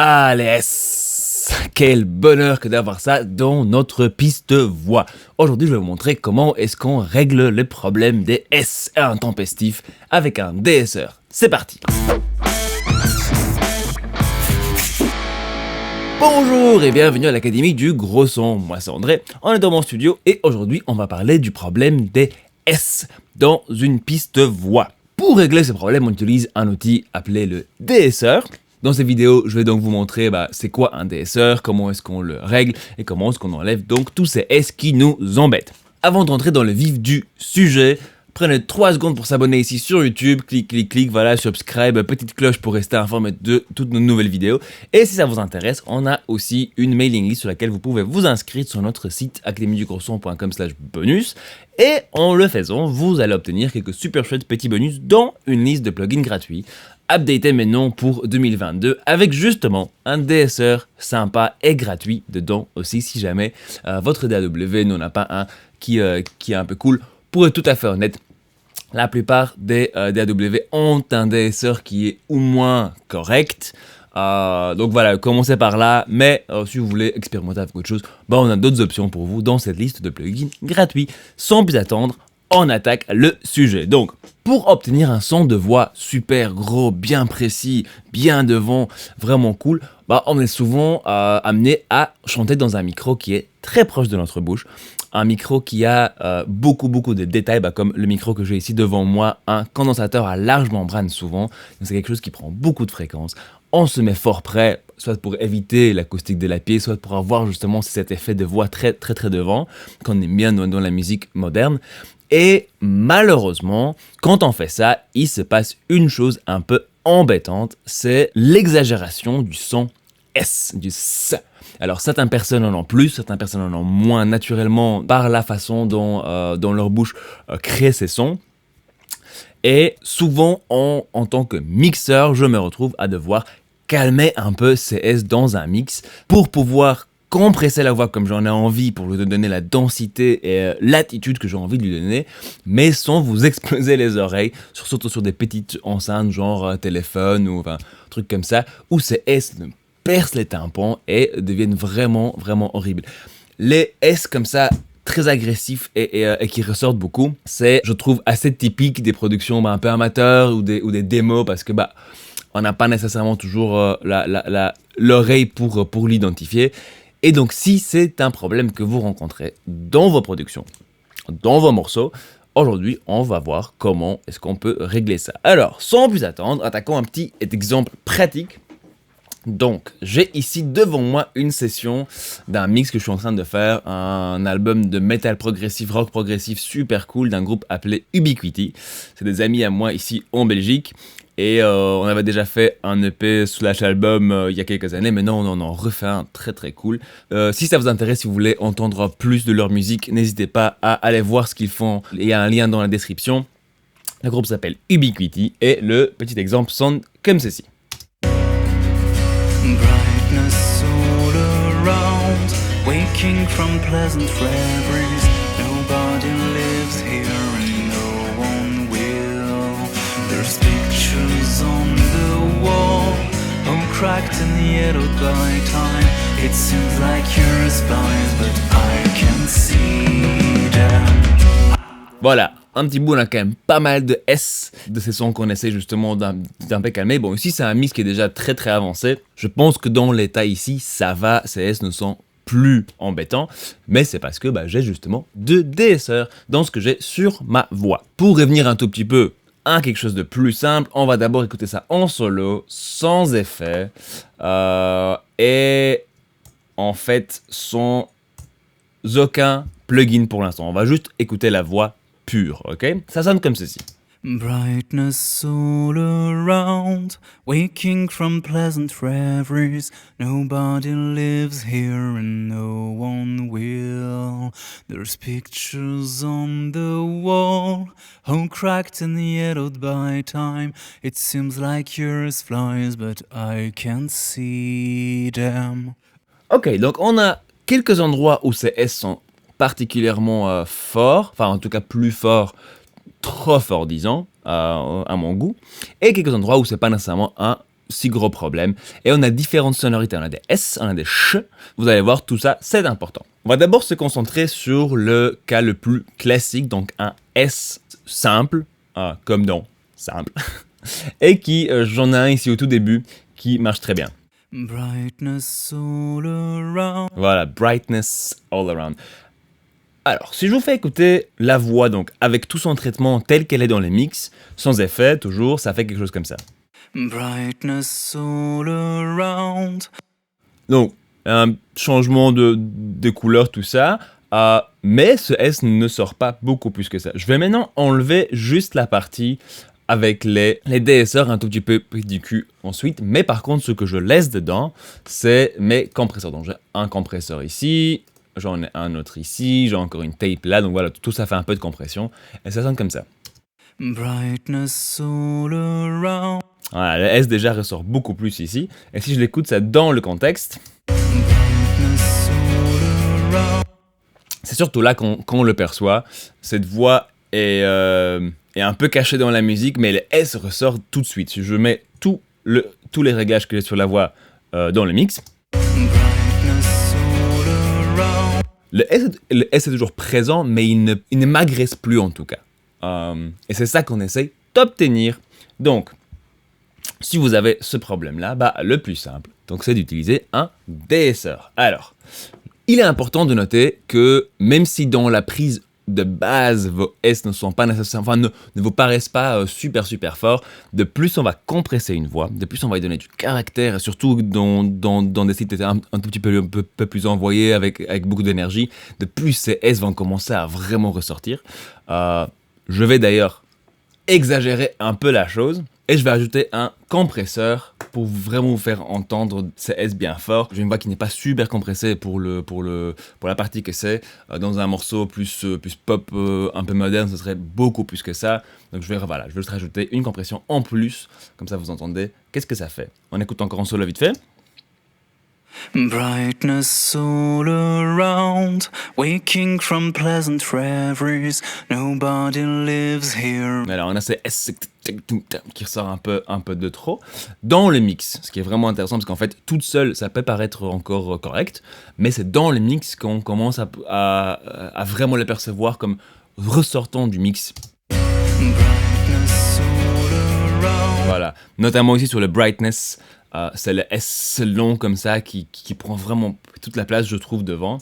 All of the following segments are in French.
Ah, les S! Quel bonheur que d'avoir ça dans notre piste voix. Aujourd'hui, je vais vous montrer comment est-ce qu'on règle les problèmes des S intempestifs avec un DSR. C'est parti! Bonjour et bienvenue à l'Académie du Gros Son. Moi c'est André, on est dans mon studio et aujourd'hui on va parler du problème des S dans une piste voix. Pour régler ce problème, on utilise un outil appelé le DSR. Dans cette vidéo, je vais donc vous montrer c'est quoi un DSR, comment est-ce qu'on le règle et comment est-ce qu'on enlève donc tous ces S qui nous embêtent. Avant de rentrer dans le vif du sujet, prenez 3 secondes pour s'abonner ici sur YouTube, clic, voilà, subscribe, petite cloche pour rester informé de toutes nos nouvelles vidéos. Et si ça vous intéresse, on a aussi une mailing list sur laquelle vous pouvez vous inscrire sur notre site academiedugrosson.com/bonus. Et en le faisant, vous allez obtenir quelques super chouettes petits bonus dans une liste de plugins gratuits, updatés maintenant pour 2022, avec justement un DSR sympa et gratuit dedans aussi, si jamais votre DAW n'en a pas un qui est un peu cool. Pour être tout à fait honnête, la plupart des DAW ont un DSR qui est au moins correct. Donc voilà, commencez par là, mais si vous voulez expérimenter avec autre chose, on a d'autres options pour vous dans cette liste de plugins gratuits. Sans plus attendre, on attaque le sujet. Donc, pour obtenir un son de voix super gros, bien précis, bien devant, vraiment cool, on est souvent amené à chanter dans un micro qui est très proche de notre bouche. Un micro qui a beaucoup de détails, comme le micro que j'ai ici devant moi, un condensateur à large membrane souvent. Donc c'est quelque chose qui prend beaucoup de fréquences. On se met fort près, soit pour éviter l'acoustique de la pièce, soit pour avoir justement cet effet de voix très devant, qu'on aime bien dans la musique moderne. Et malheureusement, quand on fait ça, il se passe une chose un peu embêtante, c'est l'exagération du son S, du S. Alors certaines personnes en ont plus, certaines personnes en ont moins naturellement par la façon dont leur bouche crée ces sons. Et souvent, en tant que mixeur, je me retrouve à devoir calmer un peu ces S dans un mix pour pouvoir compresser la voix comme j'en ai envie pour lui donner la densité et l'attitude que j'ai envie de lui donner, mais sans vous exploser les oreilles, surtout sur des petites enceintes genre téléphone ou trucs comme ça, où ces S percent les tympans et deviennent vraiment horribles. Les S comme ça, très agressifs et qui ressortent beaucoup, c'est, je trouve, assez typique des productions un peu amateurs ou des démos parce que on n'a pas nécessairement toujours l'oreille pour l'identifier. Et donc, si c'est un problème que vous rencontrez dans vos productions, dans vos morceaux, aujourd'hui, on va voir comment est-ce qu'on peut régler ça. Alors, sans plus attendre, attaquons un petit exemple pratique. Donc, j'ai ici devant moi une session d'un mix que je suis en train de faire, un album de metal progressif, rock progressif super cool d'un groupe appelé Ubiquity. C'est des amis à moi ici en Belgique. Et on avait déjà fait un EP / album il y a quelques années, mais non, on en refait un très cool. Si ça vous intéresse, si vous voulez entendre plus de leur musique, n'hésitez pas à aller voir ce qu'ils font. Il y a un lien dans la description. Le groupe s'appelle Ubiquity et le petit exemple sonne comme ceci. Brightness all around, waking from pleasant reveries. Nobody lives here and no one will. There's pictures on the wall, all cracked and yellowed by time. It seems like yours flies, but I can see them. Voilà, un petit bout, on a quand même pas mal de S de ces sons qu'on essaie justement d'un peu calmer. Bon, ici c'est un mix qui est déjà très avancé. Je pense que dans l'état ici, ça va, ces S ne sont plus embêtants, mais c'est parce que j'ai justement de DSR dans ce que j'ai sur ma voix. Pour revenir un tout petit peu à quelque chose de plus simple, on va d'abord écouter ça en solo, sans effet, et en fait sans aucun plugin pour l'instant. On va juste écouter la voix pure, ok? Ça sonne comme ceci. Brightness all around, waking from pleasant reveries. Nobody lives here and no one will. There's pictures on the wall, all cracked and yellowed by time. It seems like yours flies, but I can't see them. Ok, donc on a quelques endroits où ces S sont particulièrement forts, enfin en tout cas plus forts, trop forts disons, à mon goût, et quelques endroits où c'est pas nécessairement un si gros problème. Et on a différentes sonorités, on a des S, on a des ch. Vous allez voir, tout ça, c'est important. On va d'abord se concentrer sur le cas le plus classique, donc un S simple, comme dans simple, et qui, j'en ai un ici au tout début, qui marche très bien. Brightness all around. Voilà, brightness all around. Alors, si je vous fais écouter la voix, donc avec tout son traitement tel qu'elle est dans les mix, sans effet, toujours, ça fait quelque chose comme ça. Brightness all around. Donc, un changement de couleur, tout ça, mais ce S ne sort pas beaucoup plus que ça. Je vais maintenant enlever juste la partie avec les DSR un tout petit peu pris du cul ensuite, mais par contre, ce que je laisse dedans, c'est mes compresseurs. Donc, j'ai un compresseur ici, j'en ai un autre ici, j'ai encore une tape là, donc voilà, tout ça fait un peu de compression, et ça sonne comme ça. Brightness all around. Voilà, le S déjà ressort beaucoup plus ici, et si je l'écoute ça dans le contexte, Brightness all around. c'est surtout là qu'on le perçoit. Cette voix est un peu cachée dans la musique, mais le S ressort tout de suite. Si je mets tous les réglages que j'ai sur la voix dans le mix, Brightness all around. le S est toujours présent, mais il ne m'agresse plus en tout cas. Et c'est ça qu'on essaye d'obtenir. Donc, si vous avez ce problème-là, le plus simple, donc c'est d'utiliser un DSR. Alors, il est important de noter que même si dans la prise de base, vos S ne sont pas nécessaires, enfin ne vous paraissent pas super forts, de plus on va compresser une voix, de plus on va lui donner du caractère, et surtout dans des sites un tout petit peu, plus envoyés avec beaucoup d'énergie, de plus ces S vont commencer à vraiment ressortir. Je vais d'ailleurs exagérer un peu la chose, et je vais ajouter un compresseur pour vraiment vous faire entendre ces S bien fort. J'ai une voix qui n'est pas super compressée pour la partie que c'est. Dans un morceau plus pop, un peu moderne, ce serait beaucoup plus que ça. Donc je vais juste rajouter une compression en plus, comme ça vous entendez qu'est-ce que ça fait. On écoute encore en solo vite fait. Brightness all around, waking from pleasant reveries. Nobody lives here. Alors on a ces S qui ressort un peu de trop dans le mix, ce qui est vraiment intéressant parce qu'en fait toute seule ça peut paraître encore correct, mais c'est dans le mix qu'on commence à vraiment le percevoir comme ressortant du mix. Brightness all around. Voilà, notamment ici sur le brightness, c'est le S long comme ça qui prend vraiment toute la place je trouve devant.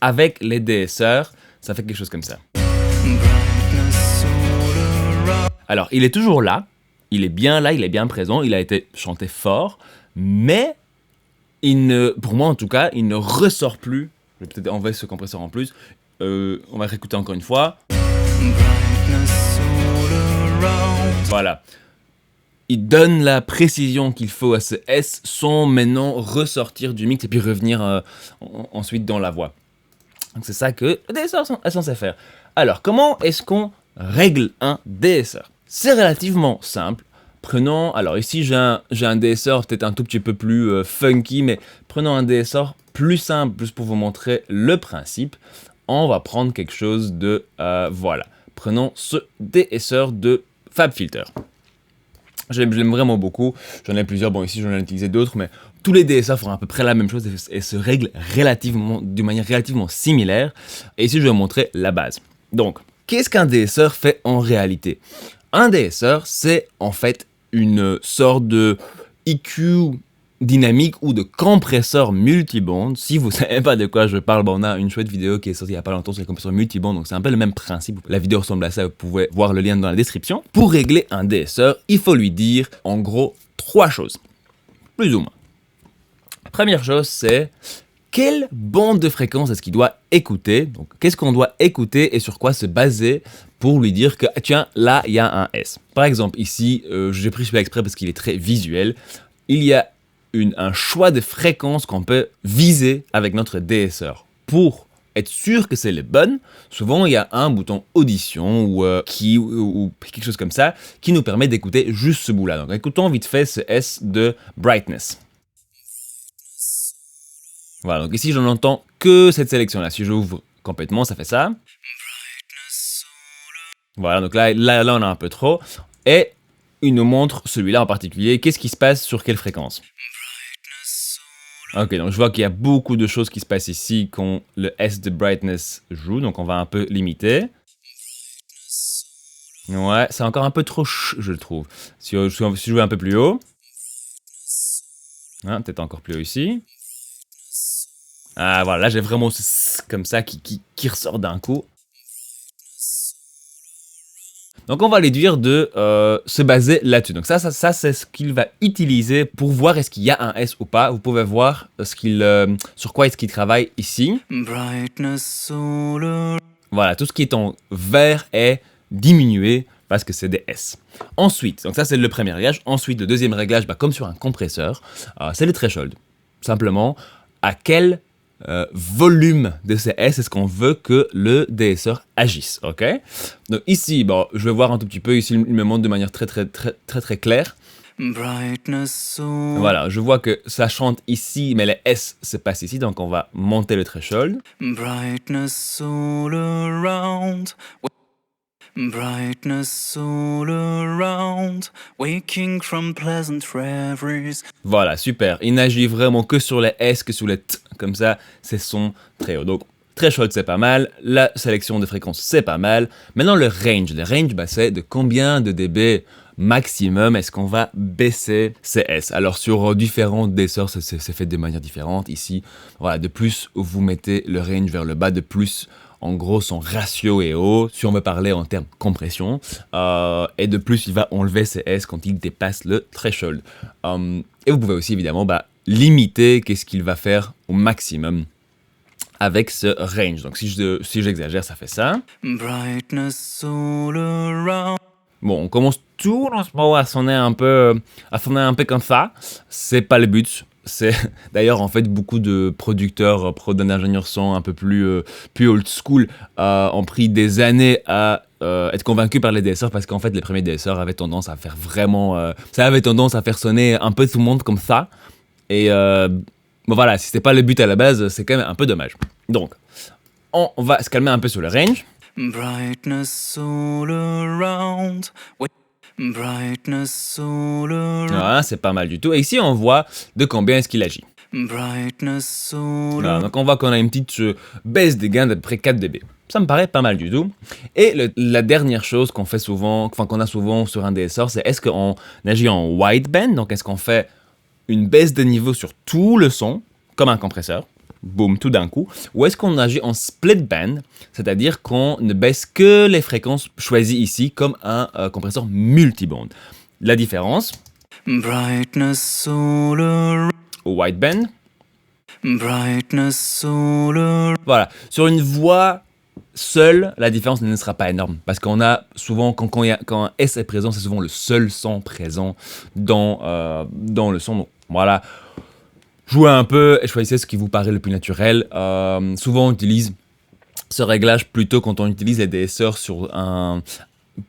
Avec les DSR, ça fait quelque chose comme ça. Brightness all around. Alors, il est toujours là, il est bien présent, il a été chanté fort, mais pour moi en tout cas, il ne ressort plus. Je vais peut-être enlever ce compresseur en plus. On va réécouter encore une fois. Brightness all around. Voilà. Il donne la précision qu'il faut à ce S sans maintenant ressortir du mix et puis revenir ensuite dans la voix. Donc c'est ça que le DSR est censé faire. Alors, comment est-ce qu'on règle un DSR ? C'est relativement simple. Prenons, alors ici j'ai un DSR peut-être un tout petit peu plus funky, mais prenons un DSR plus simple, juste pour vous montrer le principe. On va prendre quelque chose de, voilà. Prenons ce DSR de FabFilter. Je l'aime vraiment beaucoup, j'en ai plusieurs, bon ici j'en ai utilisé d'autres, mais tous les DSR font à peu près la même chose et se règlent d'une manière relativement similaire. Et ici je vais vous montrer la base. Donc, qu'est-ce qu'un DSR fait en réalité ? Un DSR, c'est en fait une sorte de EQ dynamique ou de compresseur multiband. Si vous savez pas de quoi je parle, on a une chouette vidéo qui est sortie il y a pas longtemps sur les compresseurs multiband, donc c'est un peu le même principe. La vidéo ressemble à ça, vous pouvez voir le lien dans la description. Pour régler un DSR, il faut lui dire en gros 3 choses, plus ou moins. Première chose, c'est quelle bande de fréquence est-ce qu'il doit écouter ? Donc, qu'est-ce qu'on doit écouter et sur quoi se baser pour lui dire que, tiens, là, il y a un S. Par exemple, ici, j'ai pris celui-là exprès parce qu'il est très visuel. Il y a un choix de fréquences qu'on peut viser avec notre DSR. Pour être sûr que c'est les bonnes, souvent, il y a un bouton audition ou quelque chose comme ça qui nous permet d'écouter juste ce bout-là. Donc, écoutons vite fait ce S de brightness. Voilà, donc ici, je n'entends que cette sélection-là. Si j'ouvre complètement, ça fait ça. Voilà, donc là, on a un peu trop. Et il nous montre celui-là en particulier. Qu'est-ce qui se passe sur quelle fréquence? Ok, donc je vois qu'il y a beaucoup de choses qui se passent ici quand le S de brightness joue, donc on va un peu limiter. Ouais, c'est encore un peu trop je le trouve. Si je joue un peu plus haut. Hein, peut-être encore plus haut ici. Ah voilà, là j'ai vraiment ce comme ça qui ressort d'un coup. Donc on va lui dire de se baser là-dessus. Donc ça c'est ce qu'il va utiliser pour voir est-ce qu'il y a un S ou pas. Vous pouvez voir sur quoi est-ce qu'il travaille ici. Voilà, tout ce qui est en vert est diminué parce que c'est des S. Ensuite, donc ça c'est le premier réglage. Ensuite, le deuxième réglage, comme sur un compresseur, c'est le threshold. Simplement, à quel volume de ces S est-ce qu'on veut que le DSR agisse, ok? Donc ici, je vais voir un tout petit peu, ici il me montre de manière très claire. Voilà, je vois que ça chante ici, mais les S se passent ici, donc on va monter le threshold. Brightness all around. Brightness all around, waking from pleasant reveries. Voilà, super. Il n'agit vraiment que sur les S, que sur les T. Comme ça, c'est son très haut. Donc, threshold, c'est pas mal. La sélection de fréquences, c'est pas mal. Maintenant, le range. Le range, c'est de combien de dB maximum est-ce qu'on va baisser ces S. Alors, sur différents DSR, c'est fait de manière différente. Ici, voilà, de plus vous mettez le range vers le bas, de plus en gros, son ratio est haut, si on veut parler en termes compression, et de plus, il va enlever ses S quand il dépasse le threshold. Et vous pouvez aussi, évidemment, limiter qu'est-ce qu'il va faire au maximum avec ce range. Donc, si j'exagère, ça fait ça. Brightness all around. Bon, on commence tout doucement à sonner un peu comme ça. C'est pas le but. C'est d'ailleurs en fait beaucoup de producteurs, d'ingénieurs son un peu plus old school ont pris des années à être convaincus par les DSR parce qu'en fait les premiers DSR avaient tendance à faire vraiment ça avait tendance à faire sonner un peu tout le monde comme ça et voilà, si c'était pas le but à la base, c'est quand même un peu dommage. Donc on va se calmer un peu sur le range. Brightness all around. Brightness all around. Voilà, c'est pas mal du tout. Et ici, on voit de combien est-ce qu'il agit. Brightness all Voilà, donc on voit qu'on a une petite baisse des gains d'à peu près 4 dB. Ça me paraît pas mal du tout. Et la dernière chose qu'on fait souvent, qu'on a souvent sur un DSR, c'est est-ce qu'on agit en wideband, donc est-ce qu'on fait une baisse de niveau sur tout le son, comme un compresseur, boum, tout d'un coup, ou est-ce qu'on agit en split band, c'est-à-dire qu'on ne baisse que les fréquences choisies ici comme un compresseur multiband. La différence Brightness all around. au wideband, Brightness all around. voilà, sur une voix seule, la différence ne sera pas énorme, parce qu'on a souvent, quand un S est présent, c'est souvent le seul son présent dans le son, donc voilà. Jouez un peu et choisissez ce qui vous paraît le plus naturel. Souvent, on utilise ce réglage plutôt quand on utilise les DSR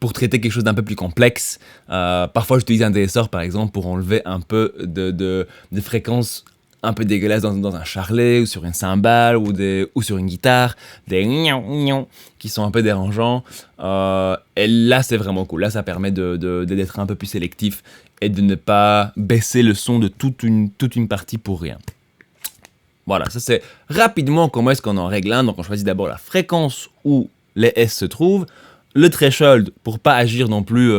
pour traiter quelque chose d'un peu plus complexe. Parfois, j'utilise un DSR, par exemple, pour enlever un peu de fréquences un peu dégueulasses dans un charlet, ou sur une cymbale, ou sur une guitare, des gnon qui sont un peu dérangeants. Et là, c'est vraiment cool. Là, ça permet d'être un peu plus sélectif et de ne pas baisser le son de toute une partie pour rien. Voilà, ça c'est rapidement comment est-ce qu'on en règle un. Donc on choisit d'abord la fréquence où les S se trouvent, le threshold pour pas agir non plus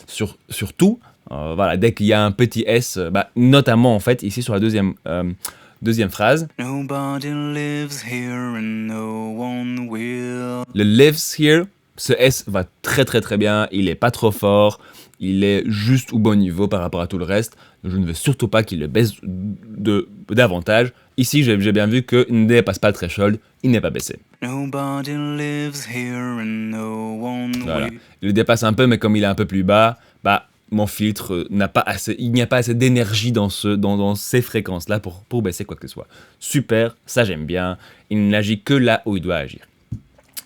sur tout. Voilà, dès qu'il y a un petit S, notamment en fait ici sur la deuxième phrase. Nobody lives here and no one will. Le lives here, ce S va très bien, il est pas trop fort, il est juste au bon niveau par rapport à tout le reste. Je ne veux surtout pas qu'il le baisse davantage. Ici, j'ai bien vu qu'il ne dépasse pas le threshold, il n'est pas baissé. Nobody lives here and no one Voilà. will. Il le dépasse un peu, mais comme il est un peu plus bas, mon filtre il n'y a pas assez d'énergie dans ces fréquences-là pour baisser quoi que ce soit. Super, ça j'aime bien. Il n'agit que là où il doit agir.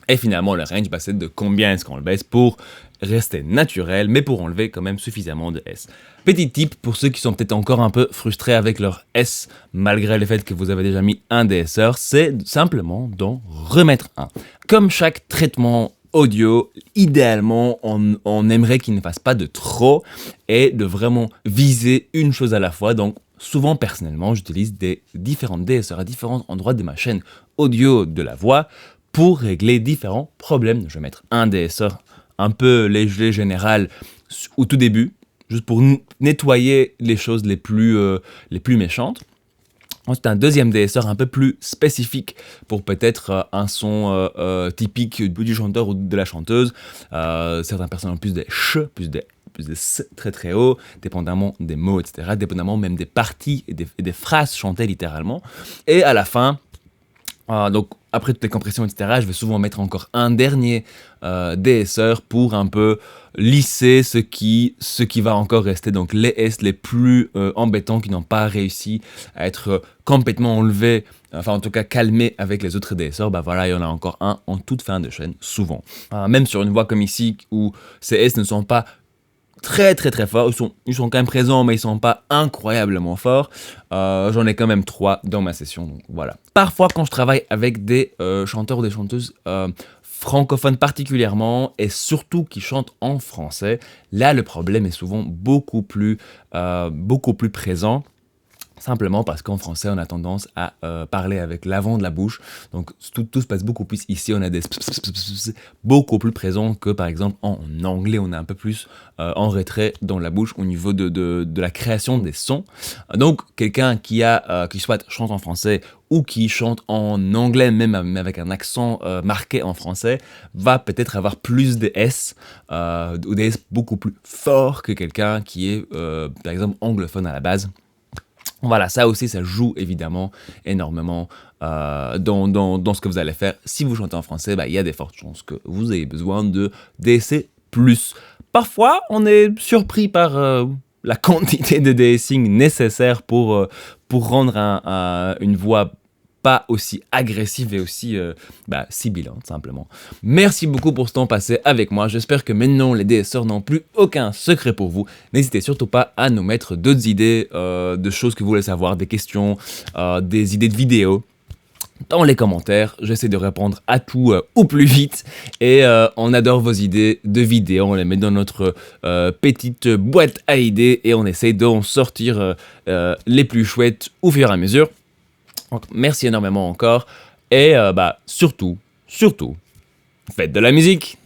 Et finalement, le range, c'est de combien est-ce qu'on le baisse pour rester naturel, mais pour enlever quand même suffisamment de S. Petit tip pour ceux qui sont peut-être encore un peu frustrés avec leur S, malgré le fait que vous avez déjà mis un DSR, c'est simplement d'en remettre un. Comme chaque traitement audio, idéalement, on aimerait qu'il ne fasse pas de trop et de vraiment viser une chose à la fois. Donc, souvent, personnellement, j'utilise des différentes DSR à différents endroits de ma chaîne audio de la voix pour régler différents problèmes. Je vais mettre un DSR un peu léger, général, au tout début, juste pour nettoyer les choses les plus méchantes. Ensuite, un deuxième DSR un peu plus spécifique pour peut-être un son typique du chanteur ou de la chanteuse. Certaines personnes ont plus des ch, plus des s très très haut, dépendamment des mots, etc., dépendamment même des parties et des phrases chantées littéralement. Et à la fin, donc après toutes les compressions, etc., je vais souvent mettre encore un dernier DSR pour un peu lisser ce qui va encore rester. Donc les S les plus embêtants qui n'ont pas réussi à être complètement enlevés, enfin en tout cas calmés avec les autres DSR, bah voilà, il y en a encore un en toute fin de chaîne, souvent. Même sur une voix comme ici, où ces S ne sont pas très très très forts, ils sont quand même présents mais ils sont pas incroyablement forts. J'en ai quand même 3 dans ma session, donc voilà. Parfois quand je travaille avec des chanteurs ou des chanteuses francophones particulièrement et surtout qui chantent en français, là le problème est souvent beaucoup plus présent. Simplement parce qu'en français, on a tendance à parler avec l'avant de la bouche. Donc, tout se passe beaucoup plus ici. On a des beaucoup plus présents que, par exemple, en anglais. On est un peu plus en retrait dans la bouche au niveau de la création des sons. Donc, quelqu'un qui soit chante en français ou qui chante en anglais, même avec un accent marqué en français, va peut-être avoir plus de S, ou des S beaucoup plus forts que quelqu'un qui est, par exemple, anglophone à la base. Voilà, ça aussi, ça joue évidemment énormément dans ce que vous allez faire. Si vous chantez en français, il y a des fortes chances que vous ayez besoin de DSC+. Parfois, on est surpris par la quantité de DSing nécessaire pour rendre une voix pas aussi agressive et aussi sibilante, simplement. Merci beaucoup pour ce temps passé avec moi. J'espère que maintenant, les DSR n'ont plus aucun secret pour vous. N'hésitez surtout pas à nous mettre d'autres idées de choses que vous voulez savoir, des questions, des idées de vidéos dans les commentaires. J'essaie de répondre à tout au plus vite et on adore vos idées de vidéos. On les met dans notre petite boîte à idées et on essaie d'en sortir les plus chouettes au fur et à mesure. Donc, merci énormément encore et surtout, faites de la musique!